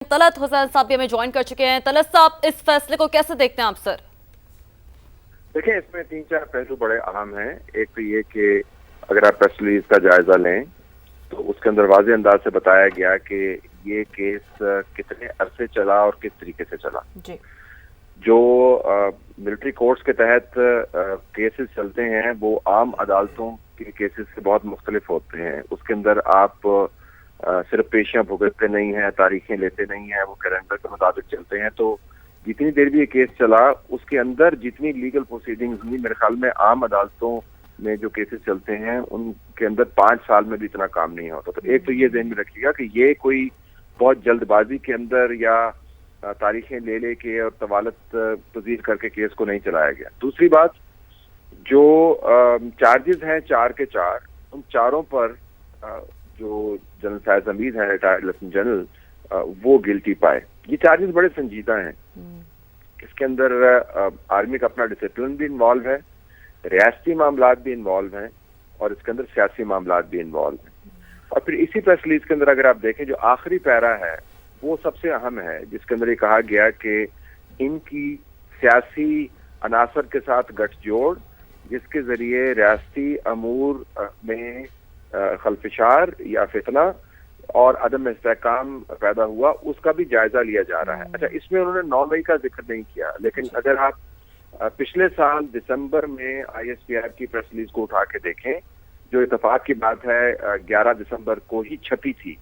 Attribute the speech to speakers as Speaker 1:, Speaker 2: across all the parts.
Speaker 1: तलत हुसैन साहब भी हमें ज्वाइन कर चुके हैं। तलत साहब, इस फैसले को कैसे देखते हैं आप सर?
Speaker 2: देखिए, इसमें 3-4 पहलू बड़े अहम हैं। एक तो ये कि अगर आप प्रेस रिलीज का जायजा लें तो उसके अंदर वाज़ेह अंदाज से बताया गया कि ये केस कितने अरसे चला और किस तरीके से चला।
Speaker 1: जी।
Speaker 2: जो मिलिट्री कोर्ट्स के तहत केसेस चलते हैं वो आम अदालतों के केसेस से बहुत मुख्तलिफ होते हैं। उसके अंदर आप सिर्फ पेशियां भुगतते नहीं हैं, तारीखें लेते नहीं हैं, वो कैलेंडर के मुताबिक चलते हैं। तो जितनी देर भी ये केस चला उसके अंदर जितनी लीगल प्रोसीडिंग्स हुई, मेरे ख्याल में आम अदालतों में जो केसेस चलते हैं उनके अंदर 5 साल में भी इतना काम नहीं होता। तो एक तो ये ध्यान में रखिएगा कि ये कोई बहुत जल्दबाजी के अंदर या तारीखें ले लेके और तवालत पजीर करके केस को नहीं चलाया गया। दूसरी बात, जो चार्जेस हैं 4 के 4, उन चारों पर जो जनरल फैज हमीद हैं, रिटायर्ड लेफ्टिनेंट जनरल, वो गिल्टी पाए। ये चार्जेस बड़े संजीदा हैं। इसके अंदर आर्मी का अपना डिसिप्लिन भी इन्वॉल्व है, रियासती मामलात भी इन्वॉल्व हैं और इसके अंदर सियासी मामलात भी इन्वॉल्व हैं। और फिर इसी प्रेस रिलीज के अंदर अगर आप देखें, जो आखिरी पैरा है वो सबसे अहम है, जिसके अंदर ये कहा गया कि इनकी सियासी अनासर के साथ गठजोड़ जिसके जरिए रियासती अमूर में खलफिशार या फितना और अदम इस्तेहकाम पैदा हुआ, उसका भी जायजा लिया जा रहा है। अच्छा, इसमें उन्होंने 9 मई का जिक्र नहीं किया, लेकिन अगर आप पिछले साल दिसंबर में ISPR की प्रेस रिलीज को उठा के देखें, जो इत्तेफाक की बात है 11 दिसंबर को ही छपी थी,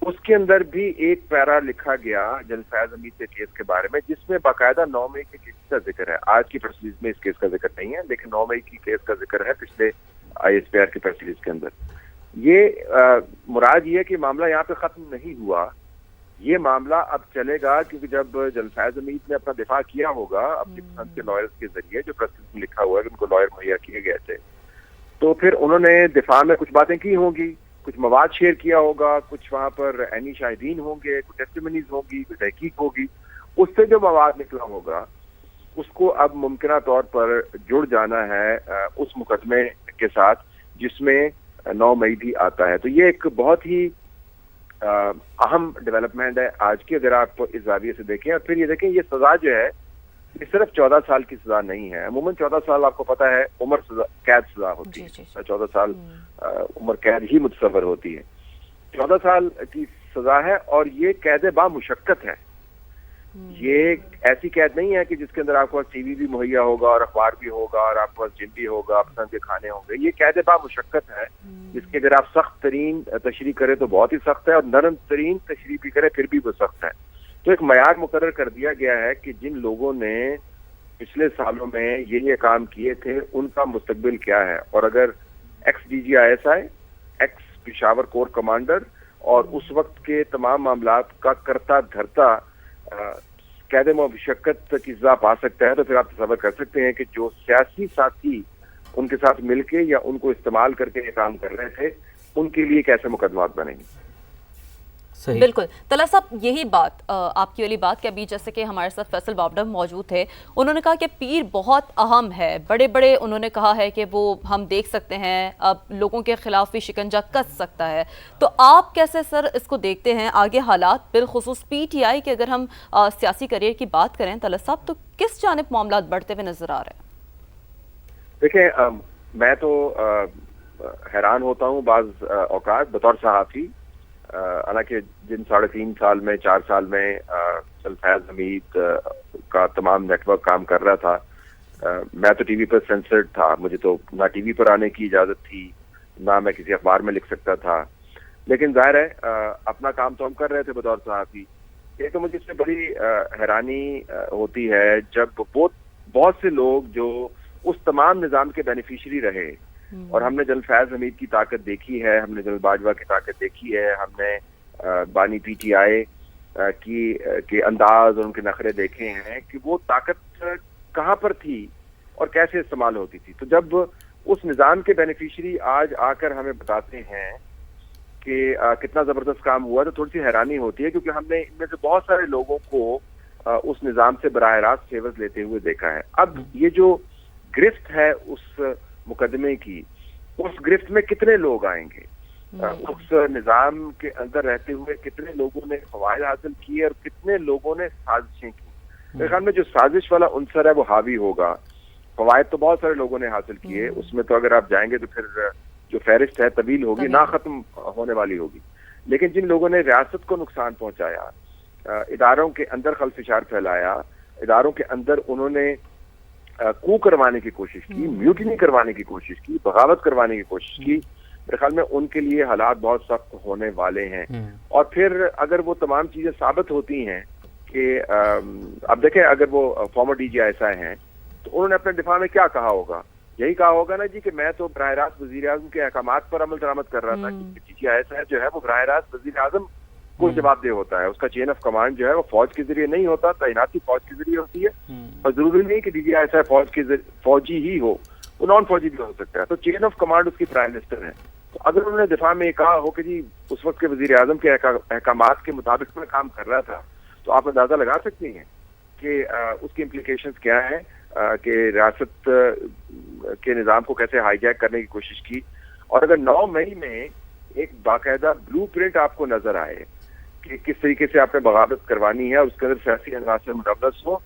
Speaker 2: उसके अंदर भी एक पैरा लिखा गया जनरल फैज हमीद के केस के बारे में, जिसमें बाकायदा 9 मई के केस का जिक्र है। आज की प्रेस रिलीज में इस केस का जिक्र नहीं है, लेकिन 9 मई की केस का जिक्र है पिछले ISPR की प्रेस रिलीज के अंदर। ये मुराद ये कि मामला यहाँ पे खत्म नहीं हुआ, ये मामला अब चलेगा, क्योंकि जब जनरल फैज हमीद ने अपना दिफा किया होगा अपनी पसंद के लॉयर्स के जरिए, जो प्रेस रिलीज में लिखा हुआ है कि उनको लॉयर मुहैया किए गए थे, तो फिर उन्होंने दिफा में कुछ बातें की होंगी, कुछ मवाद शेयर किया होगा, कुछ वहां पर ऐनी शाहिदीन होंगे, कुछ टेस्टिमनीज होगी, कुछ तहकीक होगी। उससे जो मवाद निकला होगा उसको अब मुमकिन तौर पर जुड़ जाना है उस मुकदमे के साथ जिसमें 9 मई भी आता है। तो ये एक बहुत ही अहम डेवलपमेंट है आज की, अगर आप इस जाविये से देखें। और फिर ये देखें, ये सजा जो है ये सिर्फ 14 साल की सजा नहीं है। अमूमन 14 साल आपको पता है उम्र कैद सजा होती है, 14 साल उम्र कैद ही मुतसव्वर होती है। 14 साल की सजा है और ये कैद बा मुशक्कत है। ये ऐसी कैद नहीं है कि जिसके अंदर आपके पास TV भी मुहैया होगा और अखबार भी होगा और आपके पास जिम भी होगा, पसंद के खाने होंगे। ये कैद बा मुशक्कत है, जिसके अगर आप सख्त तरीन तशरीह करें तो बहुत ही सख्त है और नरम तरीन तशरीह भी करें फिर भी वो सख्त है। तो एक मयार मुकर्रर कर दिया गया है कि जिन लोगों ने पिछले सालों में ये काम किए थे उनका मुस्तकबिल क्या है। और अगर x DG ISI, x Peshawar core commander और उस वक्त के तमाम मामलात का करता धरता कैद मुशक्कत की सजा पा सकता है, तो फिर आप तसव्वुर कर सकते हैं कि जो सियासी साथी उनके साथ मिलके या उनको इस्तेमाल करके ये काम कर रहे थे, उनके लिए कैसे मुकदमात बनेंगे।
Speaker 1: सही। बिल्कुल तला साहब, यही बात आपकी वाली बात कि अभी जैसे कि हमारे साथ फैसल बावडा मौजूद थे, उन्होंने कहा कि पीर बहुत अहम है, बड़े बड़े उन्होंने कहा है कि वो हम देख सकते हैं अब लोगों के खिलाफ भी शिकंजा कस सकता है। तो आप कैसे सर इसको देखते हैं आगे हालात, बिलखुसूस PTI के अगर हम सियासी करियर की बात करें तला साहब, तो किस जानिब मामलात बढ़ते हुए नजर आ रहे हैं?
Speaker 2: देखिए, मैं तो हैरान होता हूँ बाज औकात बतौर सहाफ़ी, हालांकि जिन 3.5 साल में 4 साल में जनरल फैज हमीद का तमाम नेटवर्क काम कर रहा था, मैं तो TV पर सेंसर्ड था, मुझे तो ना TV पर आने की इजाज़त थी, ना मैं किसी अखबार में लिख सकता था। लेकिन जाहिर है अपना काम तो हम कर रहे थे बतौर सहाफ़ी। ये तो मुझे इससे बड़ी हैरानी होती है जब बहुत से लोग जो उस तमाम निज़ाम के बेनिफिशरी रहे, और हमने जनरल फैज हमीद की ताकत देखी है, हमने जनरल बाजवा की ताकत देखी है, हमने बानी PTI के अंदाज और उनके नखरे देखे हैं कि वो ताकत कहाँ पर थी और कैसे इस्तेमाल होती थी। तो जब उस निज़ाम के बेनिफिशरी आज आकर हमें बताते हैं कि कितना ज़बरदस्त काम हुआ, तो थोड़ी सी हैरानी होती है, क्योंकि हमने इनमें से बहुत सारे लोगों को उस निज़ाम से बराह रास्त फेवर्स लेते हुए देखा है। अब ये जो गिरफ्त है उस मुकदमे की, उस गिरफ्त में कितने लोग आएंगे, उस निज़ाम के अंदर रहते हुए कितने लोगों ने फवायद हासिल किए और कितने लोगों ने साजिशें की। मेरे ख्याल में जो साजिश वाला उनसर है वो हावी होगा। फवायद तो बहुत सारे लोगों ने हासिल किए, उसमें तो अगर आप जाएंगे तो फिर जो फहरिस्त है तवील होगी, ना खत्म होने वाली होगी। लेकिन जिन लोगों ने रियासत को नुकसान पहुंचाया, इदारों के अंदर खलफिशार फैलाया, इदारों के अंदर उन्होंने कू करवाने की कोशिश की, म्यूटिनी करवाने की कोशिश की, बगावत करवाने की कोशिश की, मेरे ख्याल में उनके लिए हालात बहुत सख्त होने वाले हैं। और फिर अगर वो तमाम चीजें साबित होती हैं कि अब देखें, अगर वो फॉर्मर DGI हैं तो उन्होंने अपने दिफा में क्या कहा होगा? यही कहा होगा ना जी कि मैं तो बराह रास्त वजीर आज़म के अहकामात पर अमल दरामद कर रहा था। कि DGI जो है वो बराह रास्त वजीर आज़म को जवाबदेह होता है, उसका चेन ऑफ कमांड जो है वो फौज के जरिए नहीं होता, तैनाती फौज के जरिए होती है। और जरूरी नहीं कि DGI फौजी ही हो, वो नॉन फौजी भी हो सकता है। तो चेन ऑफ कमांड उसकी प्राइम मिनिस्टर है। तो अगर उन्होंने दिफा में कहा हो कि जी उस वक्त के वजीर आज़म के अहकामात के मुताबिक मैं काम कर रहा था, तो आप अंदाजा लगा सकती हैं कि उसकी इम्प्लीकेशंस क्या है, कि रियासत के निज़ाम को कैसे हाईजैक करने की कोशिश की। और अगर 9 मई में एक बाकायदा ब्लूप्रिंट आपको नजर आए कि किस तरीके से आपने बगावत करवानी है और उसके अंदर सियासी अनवार मुलव्वस हो,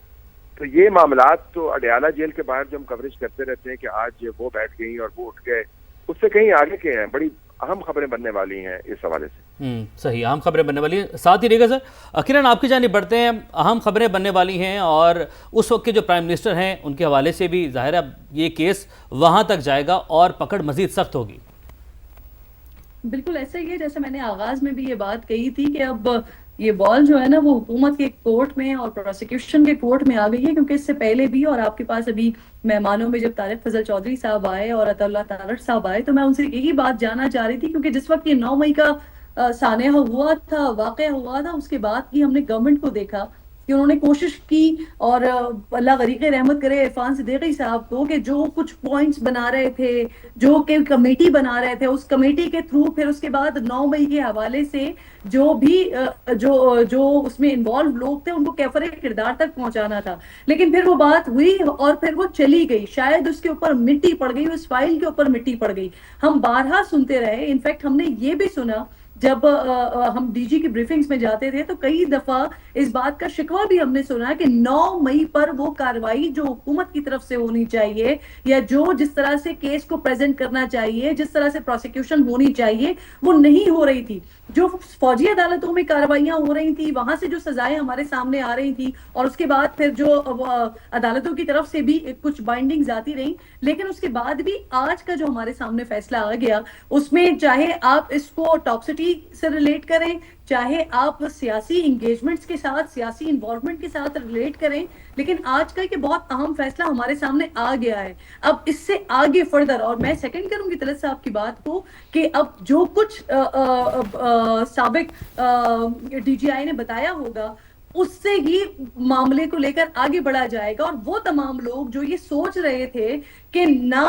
Speaker 2: तो ये मामलात तो अडयाला जेल के बाहर जो हम कवरेज करते रहते हैं कि आज वो बैठ गई और वो उठ गए, उससे कहीं आगे के हैं। बड़ी अहम खबरें बनने वाली हैं इस हवाले से।
Speaker 3: सही, अहम खबरें बनने वाली हैं। साथ ही रहेगा सर, किरण आपकी जानिब बढ़ते हैं। अहम खबरें बनने वाली हैं और उस वक्त के जो प्राइम मिनिस्टर हैं उनके हवाले से भी जाहिर है ये केस वहाँ तक जाएगा और पकड़ मजीद सख्त होगी।
Speaker 4: बिल्कुल ऐसा ही है, जैसे मैंने आगाज में भी ये बात कही थी कि अब ये बॉल जो है ना वो हुकूमत के कोर्ट में और प्रोसिक्यूशन के कोर्ट में आ गई है। क्योंकि इससे पहले भी, और आपके पास अभी मेहमानों में जब तारिक फजल चौधरी साहब आए और अताउल्लाह तारड़ साहब आए, तो मैं उनसे यही बात जानना चाह रही थी। क्योंकि जिस वक्त ये 9 मई का सानिया हुआ था, वाक़या हुआ था, उसके बाद की हमने गवर्नमेंट को देखा कि उन्होंने कोशिश की, और अल्लाह गरीक़े रहमत करे इरफान सिद्दीकी साहब को, कि जो कुछ पॉइंट्स बना रहे थे, जो कि कमेटी बना रहे थे, उस कमेटी के थ्रू फिर उसके बाद 9 मई के हवाले से जो भी जो उसमें इन्वॉल्व लोग थे उनको कैफरे किरदार तक पहुंचाना था। लेकिन फिर वो बात हुई और फिर वो चली गई, शायद उसके ऊपर मिट्टी पड़ गई, उस फाइल के ऊपर मिट्टी पड़ गई। हम बारहा सुनते रहे, इनफैक्ट हमने ये भी सुना जब हम DG की ब्रीफिंग्स में जाते थे तो कई दफा इस बात का शिकवा भी हमने सुना कि 9 मई पर वो कार्रवाई जो हुकूमत की तरफ से होनी चाहिए, या जो जिस तरह से केस को प्रेजेंट करना चाहिए, जिस तरह से प्रोसिक्यूशन होनी चाहिए, वो नहीं हो रही थी। जो फौजी अदालतों में कार्रवाइयां हो रही थी, वहां से जो सजाएं हमारे सामने आ रही थी, और उसके बाद फिर जो अदालतों की तरफ से भी कुछ बाइंडिंग्स आती रही, लेकिन उसके बाद भी आज का जो हमारे सामने फैसला आ गया, उसमें चाहे आप इसको टॉक्सिटी से रिलेट करें, चाहे आप सियासी इंगेजमेंट्स के साथ, सियासी इन्वॉल्वमेंट के साथ रिलेट करें, लेकिन आज का एक बहुत अहम फैसला हमारे सामने आ गया है। अब इससे आगे फर्दर, और मैं सेकंड करूंगी तलत साहब की बात को, कि अब जो कुछ साबिक DGI ने बताया होगा उससे ही मामले को लेकर आगे बढ़ा जाएगा। और वो तमाम लोग जो ये सोच रहे थे कि ना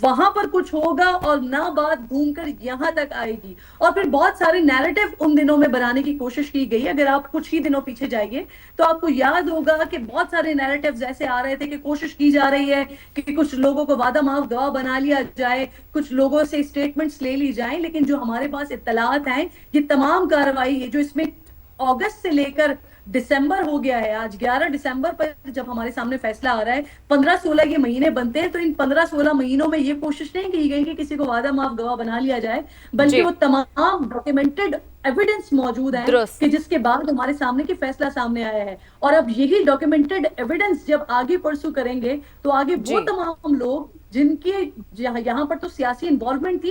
Speaker 4: वहां पर कुछ होगा और ना बात घूमकर यहां तक आएगी, और फिर बहुत सारे नैरेटिव उन दिनों में बनाने की कोशिश की गई। अगर आप कुछ ही दिनों पीछे जाइए तो आपको याद होगा कि बहुत सारे नैरेटिव्स ऐसे आ रहे थे कि कोशिश की जा रही है कि कुछ लोगों को वादा माफ गवाह बना लिया जाए, कुछ लोगों से स्टेटमेंट्स ले ली जाए। लेकिन जो हमारे पास इत्तलात हैं, ये तमाम कार्रवाई है जो इसमें अगस्त से लेकर दिसंबर हो गया है, आज 11 दिसंबर पर जब हमारे सामने फैसला आ रहा है, 15-16 ये महीने बनते हैं। तो इन 15-16 महीनों में ये कोशिश नहीं की गई कि किसी को वादा माफ गवाह बना लिया जाए, बल्कि वो तमाम डॉक्यूमेंटेड एविडेंस मौजूद है कि जिसके बाद हमारे सामने की फैसला सामने आया है। और अब यही डॉक्यूमेंटेड एविडेंस जब आगे परसू करेंगे तो आगे वो तमाम लोग जिनके यहाँ पर तो सियासी इन्वॉल्वमेंट थी,